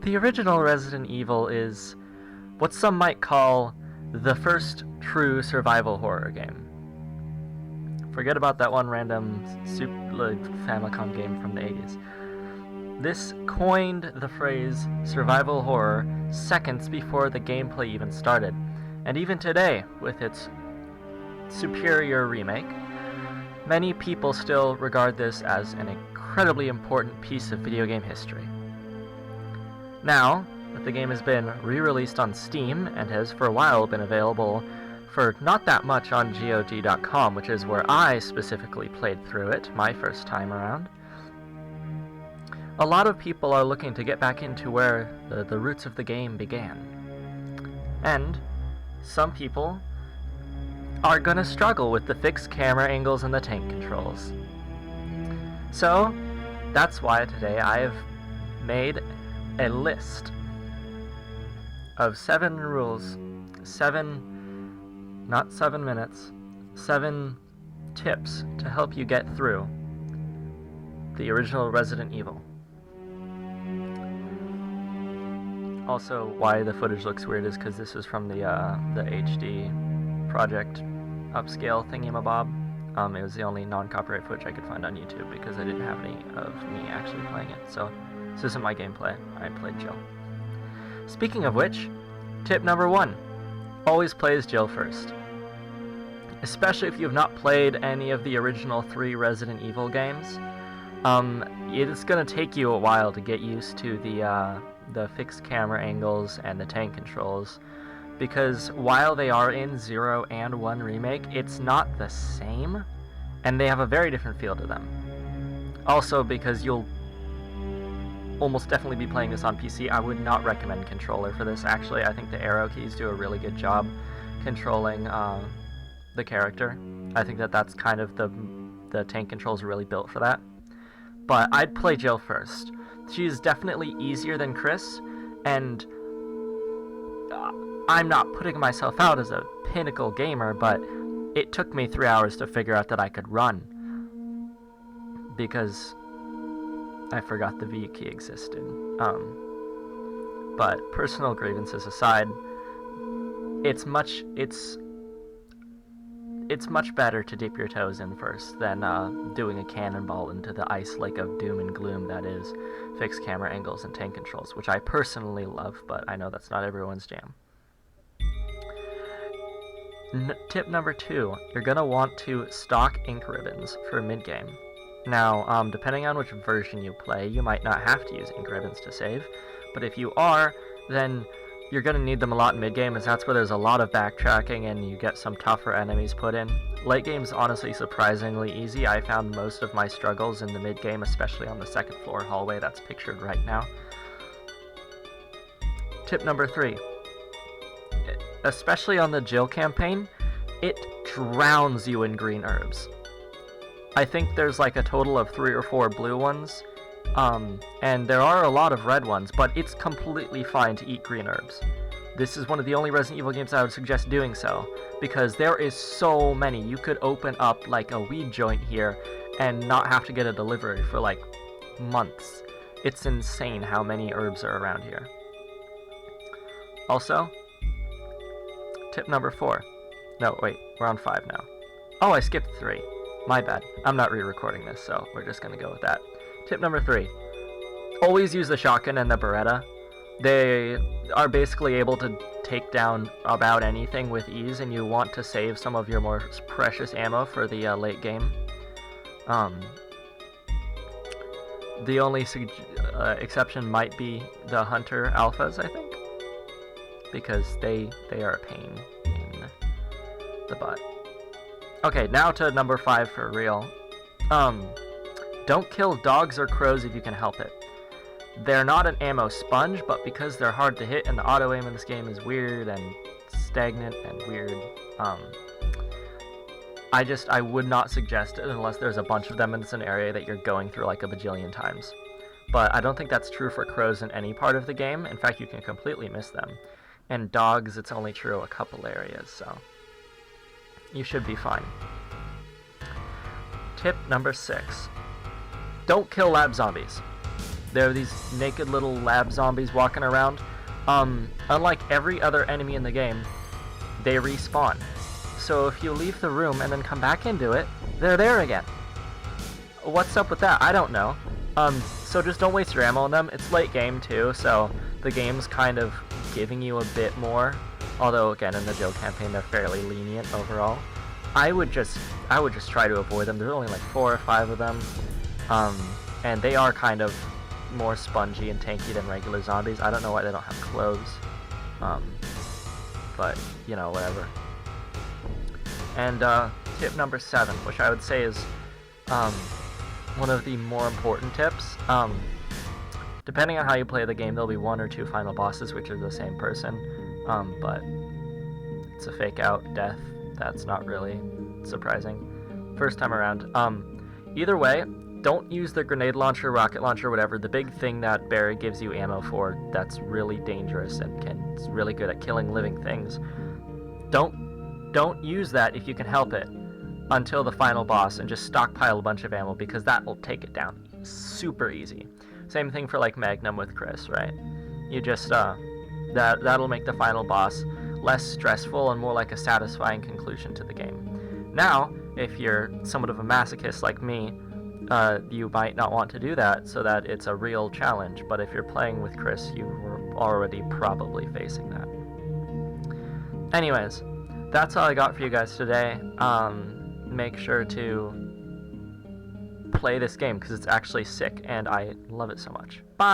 The original Resident Evil is what some might call the first true survival horror game. Forget about that one random Famicom game from the 80s. This coined the phrase survival horror seconds before the gameplay even started. And even today, with its superior remake, many people still regard this as an incredibly important piece of video game history. Now, that the game has been re-released on Steam and has for a while been available for not that much on GOG.com, which is where I specifically played through it my first time around, a lot of people are looking to get back into where the roots of the game began. And some people are gonna struggle with the fixed camera angles and the tank controls. So, that's why today I have made a list of 7 rules, not 7 minutes, 7 tips to help you get through the original Resident Evil. Also, why the footage looks weird is because this is from the HD project upscale thingamabob. It was the only non-copyright footage I could find on YouTube because I didn't have any of me actually playing it. So this isn't my gameplay. I played Jill. Speaking of which, tip number 1: always play as Jill first. Especially if you have not played any of the original 3 Resident Evil games. It's gonna take you a while to get used to the fixed camera angles and the tank controls, because while they are in 0 and 1 remake, it's not the same, and they have a very different feel to them. Also, because you'll almost definitely be playing this on PC, I would not recommend controller for this. Actually, I think the arrow keys do a really good job controlling the character. I think that's kind of the tank controls are really built for that. But I'd play Jill first. She's definitely easier than Chris, and I'm not putting myself out as a pinnacle gamer, but it took me 3 hours to figure out that I could run, because I forgot the V key existed. But personal grievances aside, it's much better to dip your toes in first than doing a cannonball into the ice lake of doom and gloom that is fixed camera angles and tank controls, which I personally love, but I know that's not everyone's jam. Tip number 2, you're going to want to stock ink ribbons for mid-game. Now, depending on which version you play, you might not have to use ink ribbons to save, but if you are, then you're going to need them a lot in mid-game, as that's where there's a lot of backtracking and you get some tougher enemies put in. Late game's honestly surprisingly easy. I found most of my struggles in the mid-game, especially on the 2nd floor hallway that's pictured right now. Tip number 3. Especially on the Jill campaign, it drowns you in green herbs. I think there's like a total of 3 or 4 blue ones, and there are a lot of red ones, but it's completely fine to eat green herbs. This is one of the only Resident Evil games I would suggest doing so, because there is so many. You could open up like a weed joint here and not have to get a delivery for like months. It's insane how many herbs are around here. Also, tip number 4. No, wait, we're on 5 now. Oh, I skipped 3. My bad. I'm not re-recording this, so we're just gonna go with that. Tip number 3. Always use the shotgun and the Beretta. They are basically able to take down about anything with ease, and you want to save some of your more precious ammo for the late game. The only exception might be the Hunter Alphas, I think, because they are a pain in the butt. Okay, now to number 5 for real. Don't kill dogs or crows if you can help it. They're not an ammo sponge, but because they're hard to hit and the auto aim in this game is weird and stagnant and weird, I would not suggest it unless there's a bunch of them and it's an area that you're going through like a bajillion times. But I don't think that's true for crows in any part of the game. In fact, you can completely miss them. And dogs, it's only true a couple areas, so you should be fine. Tip number 6. Don't kill lab zombies. There are these naked little lab zombies walking around. Unlike every other enemy in the game, they respawn. So if you leave the room and then come back into it, they're there again. What's up with that? I don't know. So just don't waste your ammo on them. It's late game too, so the game's kind of giving you a bit more. Although again, in the Joe campaign, they're fairly lenient overall. I would just try to avoid them. There's only like 4 or 5 of them, and they are kind of more spongy and tanky than regular zombies. I don't know why they don't have clothes, but you know, whatever. And tip number 7, which I would say is one of the more important tips. Depending on how you play the game, there'll be 1 or 2 final bosses, which are the same person, but it's a fake out death. That's not really surprising first time around. Either way, don't use the grenade launcher, rocket launcher, whatever. The big thing that Barry gives you ammo for that's really dangerous and is really good at killing living things. Don't use that if you can help it until the final boss, and just stockpile a bunch of ammo, because that will take it down super easy. Same thing for like Magnum with Chris, right? You just that'll make the final boss less stressful and more like a satisfying conclusion to the game. Now, if you're somewhat of a masochist like me, you might not want to do that so that it's a real challenge, but if you're playing with Chris, you were already probably facing that. Anyways, that's all I got for you guys today. Make sure to play this game because it's actually sick and I love it so much. Bye!